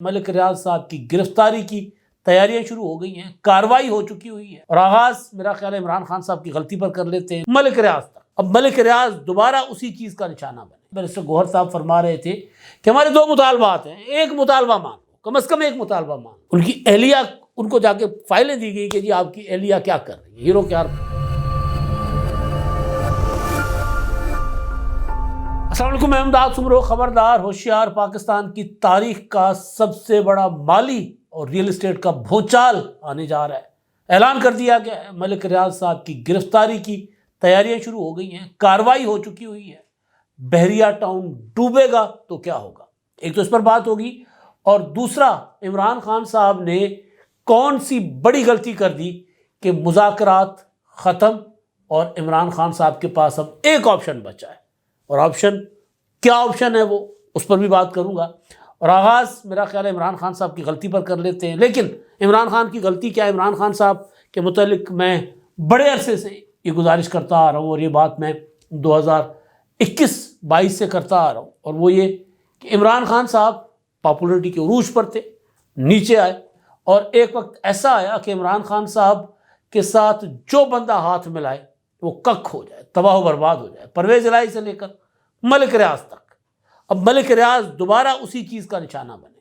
ملک ریاض صاحب کی گرفتاری کی تیاریاں شروع ہو گئی ہیں، کارروائی ہو چکی ہوئی ہے، اور آغاز میرا خیال ہے عمران خان صاحب کی غلطی پر کر لیتے ہیں ملک ریاض تک۔ اب ملک ریاض دوبارہ اسی چیز کا نشانہ بنے۔ بیرسٹر گوہر صاحب فرما رہے تھے کہ ہمارے دو مطالبات ہیں، ایک مطالبہ مان لو، کم از کم ایک مطالبہ مان لو۔ ان کی اہلیہ، ان کو جا کے فائلیں دی گئی کہ جی آپ کی اہلیہ کیا کر رہی ہے، ہیرو کیا۔ السلام علیکم، میں امداد سمرو، خبردار ہوشیار، پاکستان کی تاریخ کا سب سے بڑا مالی اور ریئل اسٹیٹ کا بھونچال آنے جا رہا ہے۔ اعلان کر دیا گیا ہے ملک ریاض صاحب کی گرفتاری کی تیاریاں شروع ہو گئی ہیں، کارروائی ہو چکی ہوئی ہے۔ بحریہ ٹاؤن ڈوبے گا تو کیا ہوگا، ایک تو اس پر بات ہوگی، اور دوسرا عمران خان صاحب نے کون سی بڑی غلطی کر دی کہ مذاکرات ختم، اور عمران خان صاحب کے پاس اب ایک آپشن بچا ہے، اور آپشن کیا آپشن ہے وہ اس پر بھی بات کروں گا۔ اور آغاز میرا خیال ہے عمران خان صاحب کی غلطی پر کر لیتے ہیں، لیکن عمران خان کی غلطی کیا ہے؟ عمران خان صاحب کے متعلق میں بڑے عرصے سے یہ گزارش کرتا آ رہا ہوں، اور یہ بات میں 2021-22 سے کرتا آ رہا ہوں، اور وہ یہ کہ عمران خان صاحب پاپولرٹی کے عروج پر تھے، نیچے آئے، اور ایک وقت ایسا آیا کہ عمران خان صاحب کے ساتھ جو بندہ ہاتھ ملائے وہ کک ہو جائے، تباہ و برباد ہو جائے، پرویز الہی سے لے کر ملک ریاض تک۔ اب ملک ریاض دوبارہ اسی چیز کا نشانہ بنے۔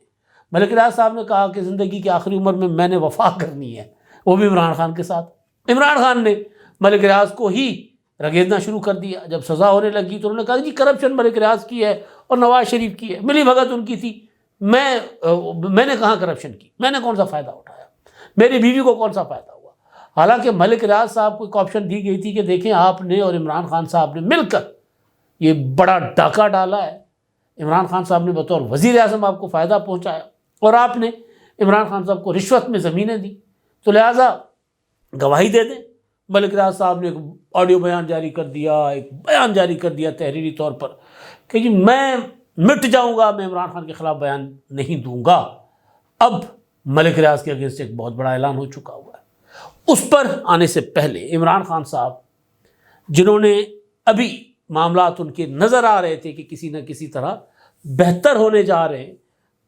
ملک ریاض صاحب نے کہا کہ زندگی کی آخری عمر میں نے وفا کرنی ہے، وہ بھی عمران خان کے ساتھ۔ عمران خان نے ملک ریاض کو ہی رگیدنا شروع کر دیا۔ جب سزا ہونے لگی تو انہوں نے کہا جی کرپشن ملک ریاض کی ہے اور نواز شریف کی ہے، ملی بھگت ان کی تھی، میں نے کہاں کرپشن کی، میں نے کون سا فائدہ اٹھایا، میری بیوی کو کون سا فائدہ ہوا۔ حالانکہ ملک ریاض صاحب کو ایک آپشن دی گئی تھی کہ دیکھیں آپ نے اور عمران خان صاحب نے مل کر یہ بڑا ڈاکہ ڈالا ہے، عمران خان صاحب نے بطور وزیر اعظم آپ کو فائدہ پہنچایا، اور آپ نے عمران خان صاحب کو رشوت میں زمینیں دی، تو لہٰذا گواہی دے دیں۔ ملک ریاض صاحب نے ایک آڈیو بیان جاری کر دیا، ایک بیان جاری کر دیا تحریری طور پر کہ جی میں مٹ جاؤں گا، میں عمران خان کے خلاف بیان نہیں دوں گا۔ اب ملک ریاض کے اگینسٹ ایک بہت بڑا اعلان ہو چکا ہوا ہے۔ اس پر آنے سے پہلے عمران خان صاحب، جنہوں نے ابھی معاملات ان کے نظر آ رہے تھے کہ کسی نہ کسی طرح بہتر ہونے جا رہے ہیں،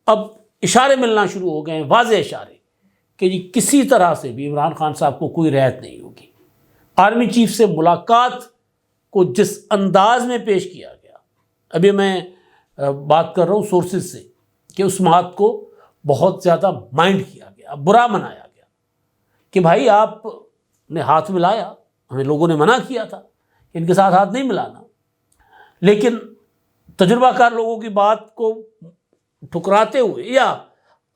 اب اشارے ملنا شروع ہو گئے ہیں، واضح اشارے کہ جی کسی طرح سے بھی عمران خان صاحب کو کوئی رعایت نہیں ہوگی۔ آرمی چیف سے ملاقات کو جس انداز میں پیش کیا گیا، ابھی میں بات کر رہا ہوں سورسز سے، کہ اس بات کو بہت زیادہ مائنڈ کیا گیا، برا منایا گیا کہ بھائی آپ نے ہاتھ ملایا، ہمیں لوگوں نے منع کیا تھا کہ ان کے ساتھ ہاتھ نہیں ملانا، لیکن تجربہ کار لوگوں کی بات کو ٹھکراتے ہوئے یا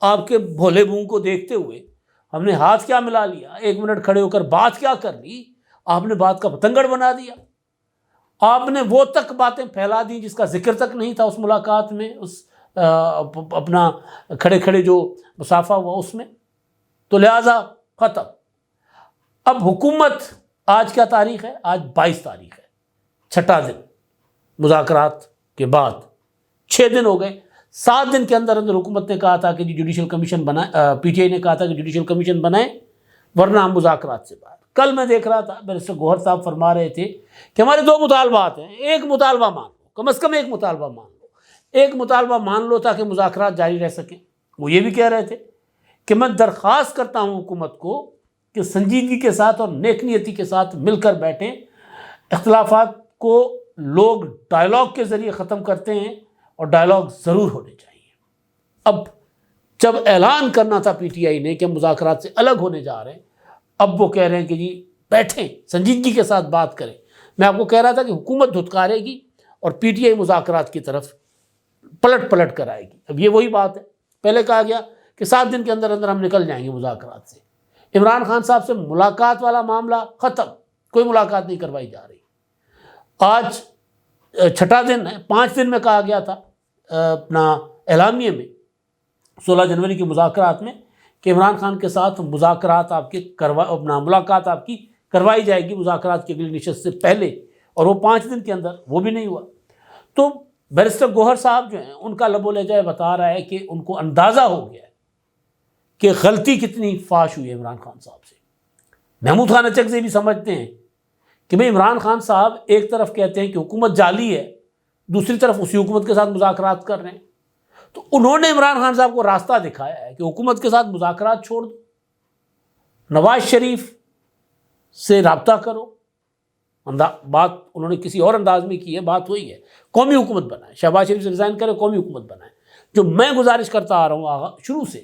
آپ کے بھولے منہ کو دیکھتے ہوئے ہم نے ہاتھ کیا ملا لیا، 1 منٹ کھڑے ہو کر بات کیا کر لی، آپ نے بات کا پتنگڑ بنا دیا، آپ نے وہ تک باتیں پھیلا دی جس کا ذکر تک نہیں تھا اس ملاقات میں، اس اپنا کھڑے کھڑے جو مسافہ ہوا اس میں، تو لہٰذا ختم۔ اب حکومت، آج کیا تاریخ ہے؟ آج 22 تاریخ ہے، 6واں دن مذاکرات کے بعد، 6 دن ہو گئے۔ 7 دن کے اندر اندر حکومت نے کہا تھا کہ جی جوڈیشل کمیشن بنائے، پی ٹی آئی نے کہا تھا کہ جوڈیشل کمیشن بنائیں ورنہ ہم مذاکرات سے باہر۔ کل میں دیکھ رہا تھا بیرسٹر گوہر صاحب فرما رہے تھے کہ ہمارے 2 مطالبات ہیں، ایک مطالبہ مان لو، کم از کم ایک مطالبہ مان لو، ایک مطالبہ مان لو تاکہ مذاکرات جاری رہ سکیں۔ وہ یہ بھی کہہ رہے تھے کہ میں درخواست کرتا ہوں حکومت کو کہ سنجیدگی کے ساتھ اور نیک نیتی کے ساتھ مل کر بیٹھیں، اختلافات کو لوگ ڈائلاگ کے ذریعے ختم کرتے ہیں، اور ڈائلاگ ضرور ہونے چاہیے۔ اب جب اعلان کرنا تھا پی ٹی آئی نے کہ ہم مذاکرات سے الگ ہونے جا رہے ہیں، اب وہ کہہ رہے ہیں کہ جی بیٹھیں، سنجیدگی کے ساتھ بات کریں۔ میں آپ کو کہہ رہا تھا کہ حکومت دھتکارے گی اور پی ٹی آئی مذاکرات کی طرف پلٹ کر آئے گی۔ اب یہ وہی بات ہے، پہلے کہا گیا کہ 7 دن کے اندر اندر ہم نکل جائیں گے مذاکرات سے۔ عمران خان صاحب سے ملاقات والا معاملہ ختم، کوئی ملاقات نہیں کروائی جا رہی۔ آج 6واں دن ہے، 5 دن میں کہا گیا تھا اپنا اعلامیے میں 16 جنوری کی مذاکرات میں کہ عمران خان کے ساتھ مذاکرات آپ کی ملاقات آپ کی کروائی جائے گی مذاکرات کی اگلی نشست سے پہلے، اور وہ 5 دن کے اندر وہ بھی نہیں ہوا۔ تو بیرسٹر گوہر صاحب جو ہیں ان کا لب و لہجہ بتا رہا ہے کہ ان کو اندازہ ہو گیا ہے کہ غلطی کتنی فاش ہوئی ہے عمران خان صاحب سے۔ محمود خان اچکزئی بھی سمجھتے ہیں کہ بھئی عمران خان صاحب ایک طرف کہتے ہیں کہ حکومت جعلی ہے، دوسری طرف اسی حکومت کے ساتھ مذاکرات کر رہے ہیں، تو انہوں نے عمران خان صاحب کو راستہ دکھایا ہے کہ حکومت کے ساتھ مذاکرات چھوڑ دو، نواز شریف سے رابطہ کرو. بات انہوں نے کسی اور انداز میں کی ہے، بات ہوئی ہے قومی حکومت بنائے، شہباز شریف سے ریزائن کرے، قومی حکومت بنائے. جو میں گزارش کرتا آ رہا ہوں شروع سے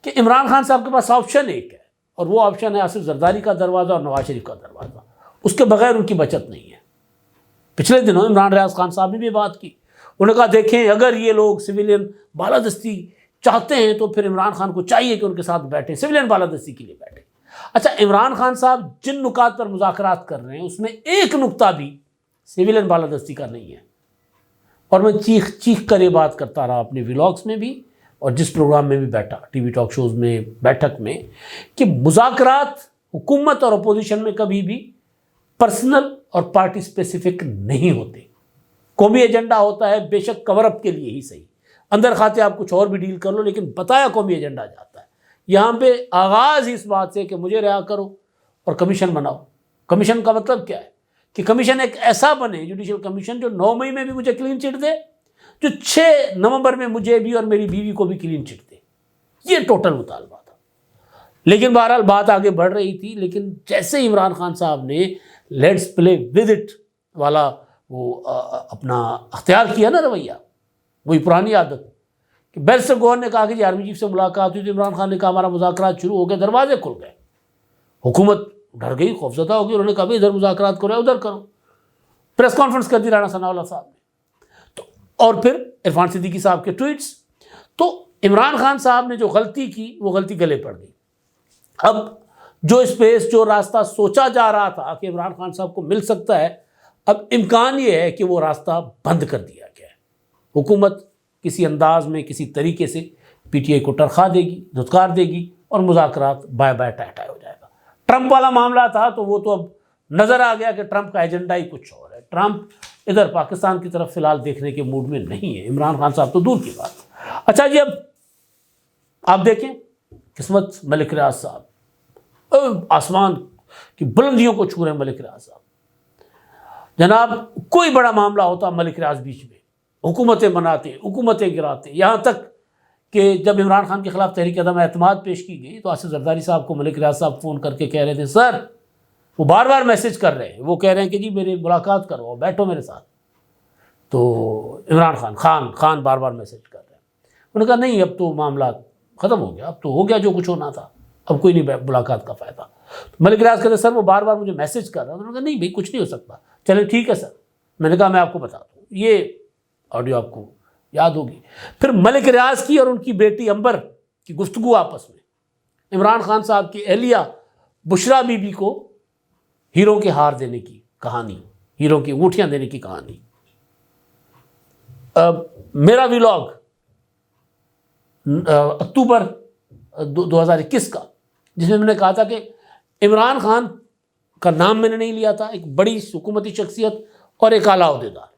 کہ عمران خان صاحب کے پاس آپشن ایک ہے، اور وہ آپشن ہے آصف زرداری کا دروازہ اور نواز شریف کا دروازہ. اس کے بغیر ان کی بچت نہیں ہے. پچھلے دنوں عمران ریاض خان صاحب نے بھی بات کی، انہوں نے کہا دیکھیں اگر یہ لوگ سویلین بالادستی چاہتے ہیں تو پھر عمران خان کو چاہیے کہ ان کے ساتھ بیٹھیں، سویلین بالادستی کے لیے بیٹھیں. اچھا، عمران خان صاحب جن نکات پر مذاکرات کر رہے ہیں اس میں ایک نکتہ بھی سویلین بالادستی کا نہیں ہے. اور میں چیخ چیخ کر یہ بات کرتا رہا اپنے ولاگس میں بھی اور جس پروگرام میں بھی بیٹھا، ٹی وی ٹاک شوز میں، بیٹھک میں، کہ مذاکرات حکومت اور اپوزیشن میں کبھی بھی پرسنل اور پارٹی اسپیسیفک نہیں ہوتے. قومی ایجنڈا ہوتا ہے، بے شک کور اپ کے لیے ہی صحیح، اندر کھاتے آپ کچھ اور بھی ڈیل کر لو، لیکن بتایا قومی ایجنڈا جاتا ہے. یہاں پہ آغاز اس بات سے کہ مجھے رہا کرو اور کمیشن بناؤ. کمیشن کا مطلب کیا ہے کہ کمیشن ایک ایسا بنے، جوڈیشل کمیشن، جو 9 مئی میں بھی مجھے کلین چٹ دے، جو 6 نومبر میں مجھے بھی اور میری بیوی کو بھی کلین چٹ دے. یہ ٹوٹل مطالبہ تھا. لیکن بہرحال بات آگے بڑھ رہی تھی، لیکن جیسے عمران خان صاحب نے لیٹس پلے ود اٹ والا وہ اپنا اختیار کیا نا رویہ، وہی پرانی عادت کہ بیرسٹر گوہر نے کہا کہ جی آرمی چیف سے ملاقات ہوئی تو عمران خان نے کہا ہمارا مذاکرات شروع ہو گئے، دروازے کھل گئے. حکومت ڈر گئی، خوفزدہ ہو گئی، انہوں نے کہا ادھر مذاکرات کرو ادھر کرو. پریس کانفرنس کر دی رانا ثناء اللہ صاحب نے. تو اور پھر عرفان صدیقی صاحب کے ٹویٹس. تو عمران خان صاحب نے جو غلطی کی وہ غلطی گلے پڑ گئی. اب جو اسپیس، جو راستہ سوچا جا رہا تھا کہ عمران خان صاحب کو مل سکتا ہے، اب امکان یہ ہے کہ وہ راستہ بند کر دیا گیا ہے. حکومت کسی انداز میں، کسی طریقے سے پی ٹی آئی کو ٹرخا دے گی، دھتکار دے گی، اور مذاکرات بائے بائے ٹائے ٹائے ہو جائے گا. ٹرمپ والا معاملہ تھا تو وہ تو اب نظر آ گیا کہ ٹرمپ کا ایجنڈا ہی کچھ اور ہے. ٹرمپ ادھر پاکستان کی طرف فی الحال دیکھنے کے موڈ میں نہیں ہے. عمران خان صاحب تو دور کی بات. اچھا جی، اب آپ دیکھیں قسمت ملک ریاض صاحب، آسمان کی بلندیوں کو چھو رہے ہیں ملک ریاض صاحب. جناب کوئی بڑا معاملہ ہوتا ملک ریاض بیچ میں حکومتیں بناتے، حکومتیں گراتے. یہاں تک کہ جب عمران خان کے خلاف تحریک عدم اعتماد پیش کی گئی تو آصف زرداری صاحب کو ملک ریاض صاحب فون کر کے کہہ رہے تھے سر، وہ بار بار میسج کر رہے ہیں، وہ کہہ رہے ہیں کہ جی میری ملاقات کرو، بیٹھو میرے ساتھ. تو عمران خان بار بار میسج کر رہے ہیں. انہوں نے کہا نہیں، اب تو معاملات ختم ہو گیا، اب تو ہو گیا جو کچھ ہونا تھا، اب کوئی نہیں ملاقات کا فائدہ. ملک ریاض کہتے سر وہ بار بار مجھے میسج کر رہا ہے. انہوں نے کہا نہیں بھائی کچھ نہیں ہو سکتا. چلے ٹھیک ہے سر. میں نے کہا میں آپ کو بتا دوں، یہ آڈیو آپ کو یاد ہوگی. پھر ملک ریاض کی اور ان کی بیٹی امبر کی گفتگو آپس میں، عمران خان صاحب کی اہلیہ بشرا بی بی کو ہیروں کے ہار دینے کی کہانی، ہیروں کی انگوٹھیاں دینے کی کہانی. میرا ولاگ اکتوبر 2021 کا، جس میں میں نے کہا تھا کہ عمران خان کا نام میں نے نہیں لیا تھا، ایک بڑی حکومتی شخصیت اور ایک اعلیٰ عہدیدار،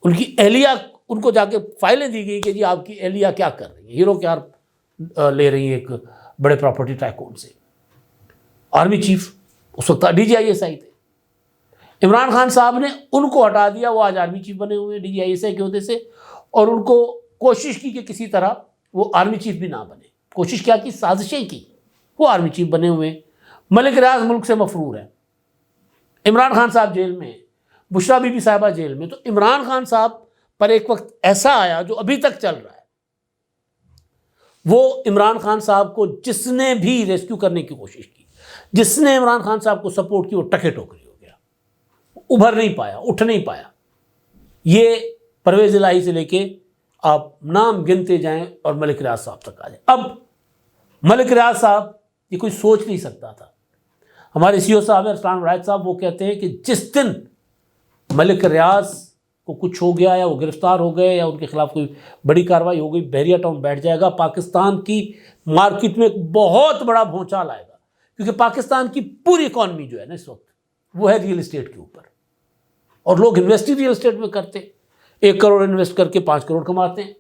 ان کی اہلیہ، ان کو جا کے فائلیں دی گئی کہ جی آپ کی اہلیہ کیا کر رہی ہیں، ہیرو کے ہار لے رہی ہیں ایک بڑے پراپرٹی ٹائکون سے. آرمی چیف اس وقت D G I S I تھے. عمران خان صاحب نے ان کو ہٹا دیا، وہ آج آرمی چیف بنے ہوئے ہیں D G I S I کے عہدے سے، اور ان کو کوشش کی کہ کسی طرح وہ آرمی چیف بھی نہ بنے. کوشش کیا کی، سازشیں کی، وہ آرمی چیف بنے ہوئے ہیں. ملک ریاض ملک سے مفرور ہے، عمران خان صاحب جیل میں، بشرا بی بی صاحبہ جیل میں. تو عمران خان صاحب پر ایک وقت ایسا آیا جو ابھی تک چل رہا ہے. وہ عمران خان صاحب کو جس نے بھی ریسکیو کرنے کی کوشش کی، جس نے عمران خان صاحب کو سپورٹ کی، وہ ٹکے ٹوکری ہو گیا، ابھر نہیں پایا، اٹھ نہیں پایا. یہ پرویز الہی سے لے کے آپ نام گنتے جائیں اور ملک ریاض صاحب تک آ جائیں. اب ملک ریاض صاحب یہ کوئی سوچ نہیں سکتا تھا. ہمارے سی او صاحب ارسلان وڑائچ صاحب وہ کہتے ہیں کہ جس دن ملک ریاض کو کچھ ہو گیا یا وہ گرفتار ہو گئے یا ان کے خلاف کوئی بڑی کارروائی ہو گئی، بحریہ ٹاؤن بیٹھ جائے گا، پاکستان کی مارکیٹ میں ایک بہت بڑا بھونچال آئے گا. کیونکہ پاکستان کی پوری اکانومی جو ہے نا اس وقت وہ ہے ریئل اسٹیٹ کے اوپر، اور لوگ انویسٹ ہی ریئل اسٹیٹ میں کرتے. 1 کروڑ انویسٹ کر کے 5 کروڑ کماتے ہیں.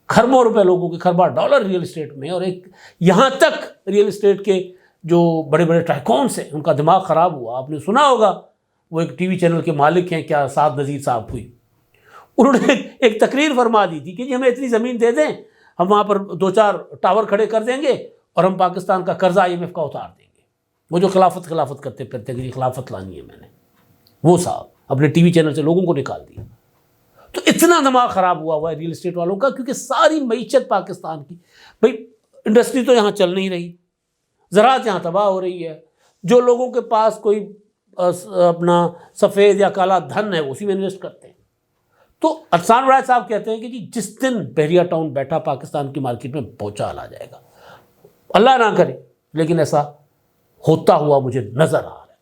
کھربوں روپے لوگوں کے، کھربا ڈالر ریئل اسٹیٹ میں. اور ایک یہاں تک ریئل اسٹیٹ کے جو بڑے بڑے ٹائکونس ہیں ان کا دماغ خراب ہوا. آپ نے سنا ہوگا وہ ایک ٹی وی چینل کے مالک ہیں، کیا سعد نذیر صاحب کوئی، انہوں نے ایک تقریر فرما دی تھی کہ جی ہمیں اتنی زمین دے دیں، ہم وہاں پر 2-4 ٹاور کھڑے کر دیں گے اور ہم پاکستان کا قرضہ IMF کا اتار دیں گے۔ وہ جو خلافت کرتے پھرتے کہ جی خلافت لانی ہے میں نے، وہ صاحب اپنے ٹی وی چینل سے لوگوں کو نکال دیا۔ تو اتنا دماغ خراب ہوا ہے ریل اسٹیٹ والوں کا، کیونکہ ساری معیشت پاکستان کی، بھئی انڈسٹری تو یہاں چل نہیں رہی، زراعت یہاں تباہ ہو رہی ہے، جو لوگوں کے پاس کوئی اپنا سفید یا کالا دھن ہے اسی میں انویسٹ کرتے ہیں۔ تو ارسلان وڑائچ صاحب کہتے ہیں کہ جی جس دن بحریہ ٹاؤن بیٹھا پاکستان کی مارکیٹ میں بھونچال آ جائے گا، اللہ نہ کرے لیکن ایسا ہوتا ہوا مجھے نظر آ رہا ہے۔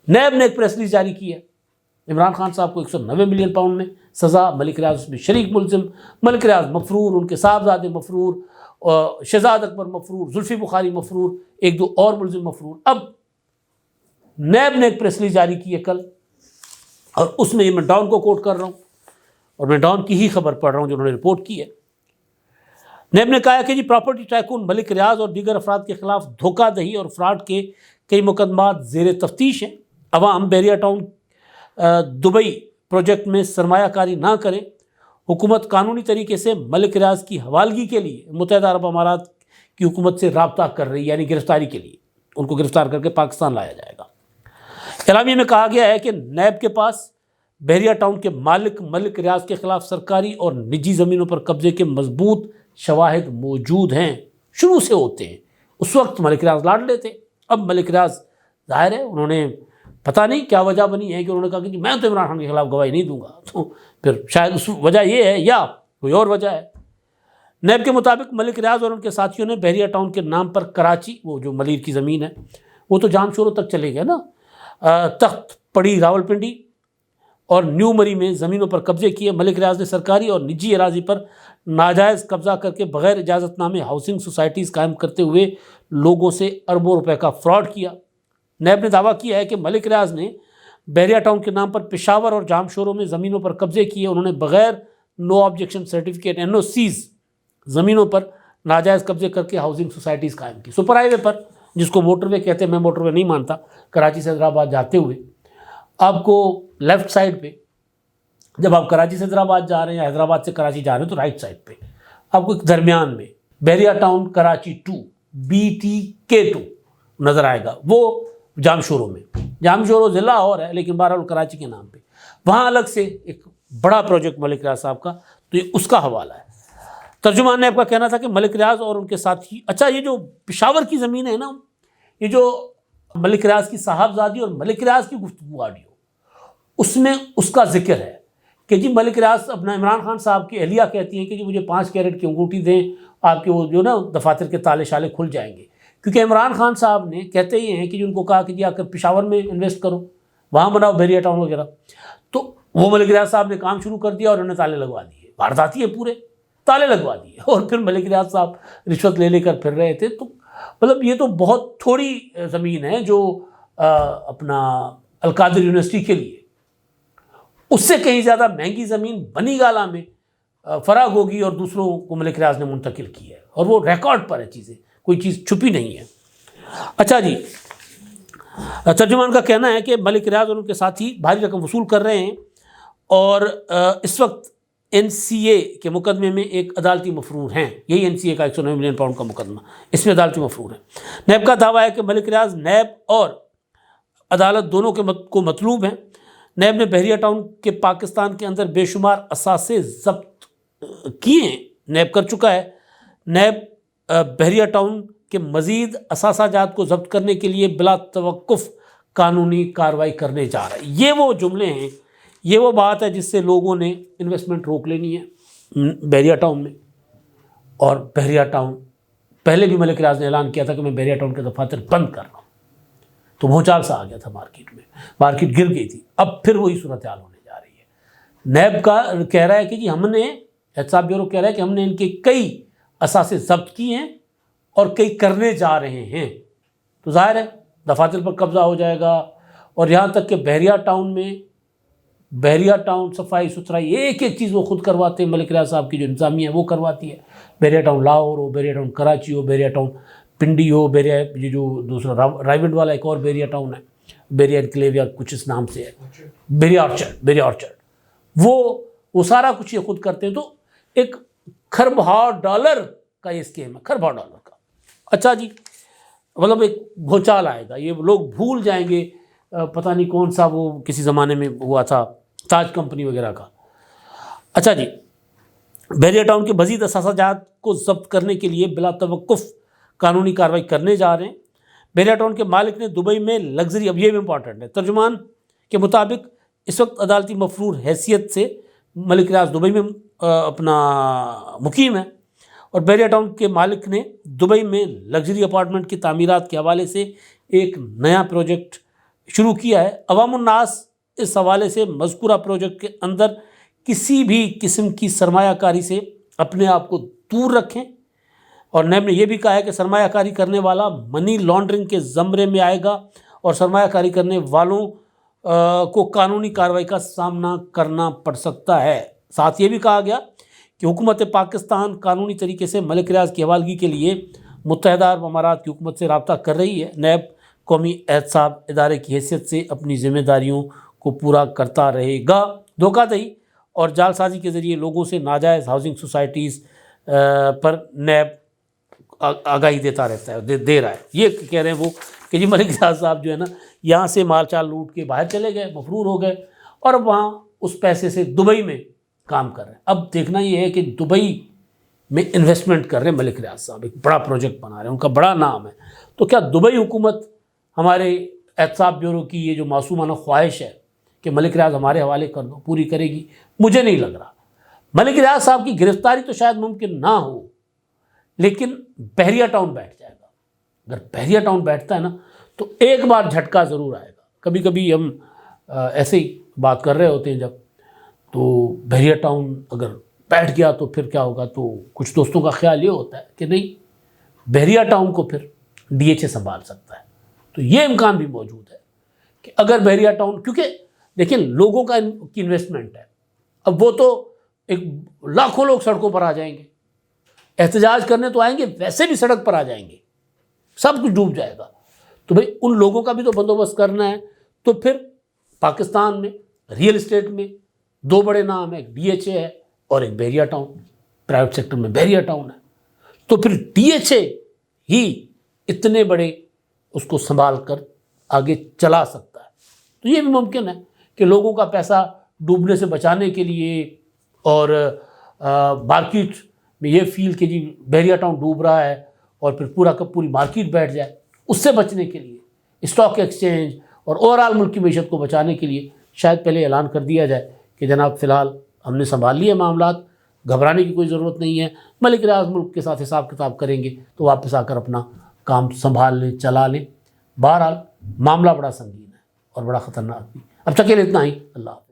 نیب نے ایک پریس ریلیز جاری کی ہے، عمران خان صاحب کو 190 ملین پاؤنڈ میں سزا، ملک ریاض اس میں شریک ملزم، ملک ریاض مفرور، ان کے صاحبزادے مفرور، شہزاد اکبر مفرور، زلفی بخاری مفرور، 1-2 اور ملزم مفرور۔ اب نیب نے ایک پریس ریلیز جاری کی ہے کل، اور اس میں میں ڈان کو کوٹ کر رہا ہوں، اور میں ڈان کی ہی خبر پڑھ رہا ہوں جو انہوں نے رپورٹ کی ہے۔ نیب نے کہا کہ جی پراپرٹی ٹائکون ملک ریاض اور دیگر افراد کے خلاف دھوکہ دہی اور فراڈ کے کئی مقدمات زیر تفتیش ہیں۔ عوام بحریہ ٹاؤن دبئی پروجیکٹ میں سرمایہ کاری نہ کریں۔ حکومت قانونی طریقے سے ملک ریاض کی حوالگی کے لیے متحدہ عرب امارات کی حکومت سے رابطہ کر رہی ہے، یعنی گرفتاری کے لیے ان کو گرفتار کر کے پاکستان لایا جائے گا۔ اعلامیہ میں کہا گیا ہے کہ نیب کے پاس بحریہ ٹاؤن کے مالک ملک ریاض کے خلاف سرکاری اور نجی زمینوں پر قبضے کے مضبوط شواہد موجود ہیں، شروع سے ہوتے ہیں۔ اس وقت ملک ریاض لاڈ لیتے، اب ملک ریاض ظاہر ہے انہوں نے پتہ نہیں کیا وجہ بنی ہے کہ انہوں نے کہا کہ جی میں تو عمران خان کے خلاف گواہی نہیں دوں گا، تو پھر شاید اس وجہ یہ ہے یا کوئی اور وجہ ہے۔ نیب کے مطابق ملک ریاض اور ان کے ساتھیوں نے بحریہ ٹاؤن کے نام پر کراچی، وہ جو ملیر کی زمین ہے وہ تو جام شوروں تک چلے گئے نا، تخت پڑی راولپنڈی اور نیو مری میں زمینوں پر قبضے کیے۔ ملک ریاض نے سرکاری اور نجی اراضی پر ناجائز قبضہ کر کے بغیر اجازت نامے ہاؤسنگ سوسائٹیز قائم کرتے ہوئے لوگوں سے اربوں روپے کا فراڈ کیا۔ نیب نے دعویٰ کیا ہے کہ ملک ریاض نے بحریہ ٹاؤن کے نام پر پشاور اور جام شوروں میں زمینوں پر قبضے کیے۔ انہوں نے بغیر نو آبجیکشن سرٹیفکیٹ NOCs زمینوں پر ناجائز قبضے کر کے ہاؤسنگ سوسائٹیز قائم کی۔ سپر ہائی وے پر، جس کو موٹر وے کہتے ہیں، میں موٹر وے نہیں مانتا، کراچی سے حیدرآباد جاتے ہوئے آپ کو لیفٹ سائڈ پہ، جب آپ کراچی سے حیدرآباد جا رہے ہیں یا حیدرآباد سے کراچی جا رہے ہیں تو رائٹ سائڈ پہ آپ کو ایک درمیان میں بحریہ ٹاؤن کراچی 2 BTK2 نظر آئے گا، وہ جام شوروں میں، جام شوروں ضلع اور ہے لیکن بہرحال کراچی کے نام پہ، وہاں الگ سے ایک بڑا پروجیکٹ ملک ریاض صاحب کا، تو یہ اس کا حوالہ ہے۔ ترجمان نیب کا کہنا تھا کہ ملک ریاض اور ان کے ساتھی، اچھا یہ جو پشاور کی زمین ہے نا، یہ جو ملک ریاض کی صاحبزادی اور ملک ریاض کی گفتگو آڈیو، اس میں اس کا ذکر ہے کہ جی ملک ریاض اپنا عمران خان صاحب کی اہلیہ کہتی ہیں کہ جی مجھے 5 کیرٹ کی انگوٹھی دیں، آپ کے وہ جو نا دفاتر کے تالے شالے کھل جائیں گے، کیونکہ عمران خان صاحب نے کہتے ہی ہیں کہ جی ان کو کہا کہ جی آ کر پشاور میں انویسٹ کرو، وہاں بناؤ بحریہ ٹاؤن وغیرہ، تو وہ ملک ریاض صاحب نے کام شروع کر دیا اور انہوں نے تالے لگوا دیے، وارداتی ہے، پورے تالے لگوا دیے، اور پھر ملک ریاض صاحب رشوت لے کر پھر رہے تھے۔ تو مطلب یہ تو بہت تھوڑی زمین ہے جو اپنا القادر یونیورسٹی کے لیے، اس سے کہیں زیادہ مہنگی زمین بنی گالہ میں فراغ ہوگی اور دوسروں کو ملک ریاض نے منتقل کی ہے، اور وہ ریکارڈ پر ہے، چیزیں کوئی چیز چھپی نہیں ہے۔ اچھا جی، ترجمان کا کہنا ہے کہ ملک ریاض اور ان کے ساتھی بھاری رقم وصول کر رہے ہیں، اور اس وقت NCA کے مقدمے میں ایک عدالتی مفرور ہیں، یہی NCA کا 109 ملین پاؤنڈ کا مقدمہ، اس میں عدالتی مفرور ہیں۔ نیب کا دعویٰ ہے کہ ملک ریاض نیب اور عدالت دونوں کو مطلوب ہیں۔ نیب نے بحریہ ٹاؤن کے پاکستان کے اندر بے شمار اثاثے ضبط کیے ہیں، نیب کر چکا ہے۔ نیب بحریہ ٹاؤن کے مزید اثاثہ جات کو ضبط کرنے کے لیے بلا توقف قانونی کارروائی کرنے جا رہا ہے۔ یہ وہ جملے ہیں، یہ وہ بات ہے جس سے لوگوں نے انویسٹمنٹ روک لینی ہے بحریہ ٹاؤن میں۔ اور بحریہ ٹاؤن پہلے بھی ملک ریاض نے اعلان کیا تھا کہ میں بحریہ ٹاؤن کے دفاتر بند کر رہا ہوں، تو بھونچال سا آ گیا تھا مارکیٹ میں، مارکیٹ گر گئی تھی، اب پھر وہی صورتحال ہونے جا رہی ہے۔ نیب کا کہہ رہا ہے کہ جی ہم نے، احتساب بیورو کہہ رہا ہے کہ ہم نے ان کے کئی اثاثے ضبط کیے ہیں اور کئی کرنے جا رہے ہیں، تو ظاہر ہے دفاتر پر قبضہ ہو جائے گا، اور یہاں تک کہ بحریہ ٹاؤن میں، بحریہ ٹاؤن صفائی ستھرائی ایک ایک چیز وہ خود کرواتے ہیں، ملک ریاض صاحب کی جو انتظامیہ ہے وہ کرواتی ہے۔ بحریہ ٹاؤن لاہور ہو، بحریہ ٹاؤن کراچی ہو، بحریہ ٹاؤن پنڈی ہو، بحریہ یہ جو دوسرا رائیونڈ والا ایک اور بحریہ ٹاؤن ہے، بحریہ انکلیو یا کچھ اس نام سے ہے، بحریہ آرچرڈ، وہ وہ سارا کچھ یہ خود کرتے ہیں. تو ایک $1,000 ڈالر کا یہ اسکیم ہے, $1,000 ڈالر کا. اچھا جی, مطلب ایک بھوچال آئے گا, یہ لوگ بھول جائیں گے پتہ نہیں کون سا وہ کسی زمانے میں ہوا تھا تاج کمپنی وغیرہ کا. اچھا جی, بحریہ ٹاؤن کے مزید اثاثات کو ضبط کرنے کے لیے بلا توقف قانونی کارروائی کرنے جا رہے ہیں. بحریہ ٹاؤن کے مالک نے دبئی میں لگژری, اب یہ بھی امپورٹنٹ ہے, ترجمان کے مطابق اس وقت عدالتی مفرور حیثیت سے ملک ریاض دبئی میں اپنا مقیم ہے, اور بحریہ ٹاؤن کے مالک نے دبئی میں لگژری اپارٹمنٹ کی تعمیرات کے حوالے سے ایک نیا پروجیکٹ شروع کیا ہے. عوام الناس اس حوالے سے مذکورہ پروجیکٹ کے اندر کسی بھی قسم کی سرمایہ کاری سے اپنے آپ کو دور رکھیں, اور نیب نے یہ بھی کہا ہے کہ سرمایہ کاری کرنے والا منی لانڈرنگ کے زمرے میں آئے گا اور سرمایہ کاری کرنے والوں کو قانونی کارروائی کا سامنا کرنا پڑ سکتا ہے. ساتھ یہ بھی کہا گیا کہ حکومت پاکستان قانونی طریقے سے ملک ریاض کی حوالگی کے لیے متحدہ عرب امارات کی حکومت سے رابطہ کر رہی ہے. نیب قومی احتساب ادارے کی حیثیت سے اپنی ذمہ داریوں کو پورا کرتا رہے گا. دھوکہ دہی اور جال سازی کے ذریعے لوگوں سے ناجائز ہاؤسنگ سوسائٹیز پر نیب آگاہی دیتا رہتا ہے, دے رہا ہے. یہ کہہ رہے ہیں وہ کہ جی ملک ریاض صاحب جو ہے نا یہاں سے مال چال لوٹ کے باہر چلے گئے, مفرور ہو گئے, اور اب وہاں اس پیسے سے دبئی میں کام کر رہے ہیں. اب دیکھنا یہ ہے کہ دبئی میں انویسٹمنٹ کر رہے ہیں ملک ریاض صاحب, ایک بڑا پروجیکٹ بنا رہے ہیں, ان کا بڑا نام ہے. تو کیا دبئی حکومت ہمارے احتساب بیورو کی یہ جو معصومانہ خواہش ہے کہ ملک ریاض ہمارے حوالے کر دو پوری کرے گی؟ مجھے نہیں لگ رہا. ملک ریاض صاحب کی گرفتاری تو شاید ممکن نہ ہو, لیکن بحریہ ٹاؤن بیٹھ جائے گا. اگر بحریہ ٹاؤن بیٹھتا ہے نا تو ایک بار جھٹکا ضرور آئے گا. کبھی کبھی ہم ایسے ہی بات کر رہے ہوتے ہیں جب, تو بحریہ ٹاؤن اگر بیٹھ گیا تو پھر کیا ہوگا, تو کچھ دوستوں کا خیال یہ ہوتا ہے کہ نہیں بحریہ ٹاؤن کو پھر DHA سنبھال سکتا ہے. تو یہ امکان بھی موجود ہے کہ اگر بحریہ ٹاؤن, کیونکہ دیکھیں لوگوں کا کی انویسٹمنٹ ہے, اب وہ تو ایک لاکھوں لوگ سڑکوں پر آ جائیں گے, احتجاج کرنے تو آئیں گے, ویسے بھی سڑک پر آ جائیں گے, سب کچھ ڈوب جائے گا. تو بھئی ان لوگوں کا بھی تو بندوبست کرنا ہے. تو پھر پاکستان میں ریئل اسٹیٹ میں 2 بڑے نام ہیں, ایک DHA ہے اور ایک بحریہ ٹاؤن. پرائیویٹ سیکٹر میں بحریہ ٹاؤن ہے, تو پھر DHA ہی اتنے بڑے اس کو سنبھال کر آگے چلا سکتا ہے. تو یہ بھی ممکن ہے کہ لوگوں کا پیسہ ڈوبنے سے بچانے کے لیے اور مارکیٹ میں یہ فیل کہ جی بحریہ ٹاؤن ڈوب رہا ہے اور پھر پورا کا پوری مارکیٹ بیٹھ جائے, اس سے بچنے کے لیے اسٹاک ایکسچینج اور اوورآل ملک کی معیشت کو بچانے کے لیے شاید پہلے اعلان کر دیا جائے کہ جناب فی الحال ہم نے سنبھال لیے معاملات, گھبرانے کی کوئی ضرورت نہیں ہے, ملک ریاض ملک کے ساتھ حساب کتاب کریں گے تو واپس آ کر اپنا کام سنبھال لیں, چلا لیں. بہرحال معاملہ بڑا سنگین ہے اور بڑا خطرناک بھی. اب تک کے لیے اتنا ہی. اللہ حافظ.